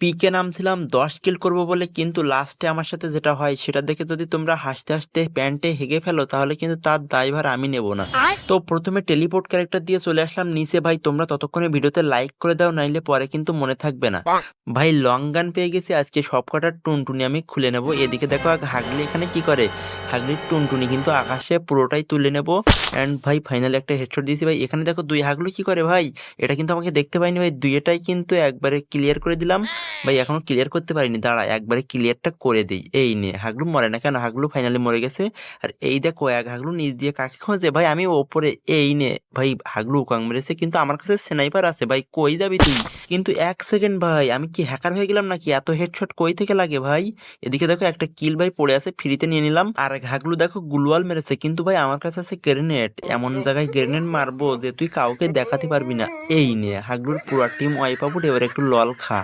পিকে নামছিলাম 10 কিল করবো বলে, কিন্তু লাস্টে আমার সাথে যেটা হয় সেটা দেখে যদি তোমরা হাসতে হাসতে প্যান্টে হেগে ফেলো তাহলে কিন্তু তার দায়ভার আমি নেব না। তো প্রথমে টেলিপোর্ট ক্যারেক্টার দিয়ে চলে আসলাম নিচে। ভাই তোমরা ততক্ষণে ভিডিওতে লাইক করে দাও, নাইলে পরে কিন্তু মনে থাকবে না। ভাই লং গান পেয়ে গেছি, আজকে সব কটার টুনটুনি আমি খুলে নেব। এদিকে দেখো হাগলি এখানে কি করে, হাগলির টুনটুনি কিন্তু আকাশে পুরোটাই তুলে নেব। অ্যান্ড ভাই ফাইনালি একটা হেডশট দিয়েছি। ভাই এখানে দেখো দুই হাগলু কি করে, ভাই এটা কিন্তু আমাকে দেখতে পাইনি। ভাই দুইটাই কিন্তু একবারে ক্লিয়ার করে দিলাম। ভাই এখনো ক্লিয়ার করতে পারিনি, দাঁড়া একবারে ক্লিয়ারটা করে দিই। এই নে, হাগলু মরে না কেন, হাগলু ফাইনালি মরে গেছে। আর এই দেখো এক হাগলু নিচ দিয়ে কাকে খোঁজে, ভাই আমি ওপরে। এই নে ভাই, হাগলু উকাং মেরেছে, কিন্তু আমার কাছে স্নাইপার আছে। ভাই কই যাবি তুই? কিন্তু 1 সেকেন্ড ভাই, আমি কি হ্যাকার হয়ে গেলাম নাকি? এত হেডশট কই থেকে লাগে ভাই? এদিকে দেখো একটা কিল ভাই পড়ে আছে, ফ্রিতে নিয়ে নিলাম। আর এক হাগলু দেখো গুলওয়াল মেরেছে, কিন্তু ভাই আমার কাছে আছে গ্রেনেড। এমন জায়গায় গ্রেনেড মারবো যে তুই কাউকে দেখাতে পারবি না। এই নে, হাগলুর পুরো টিম ওয়াইপ আউট। এবার একটু লল খা।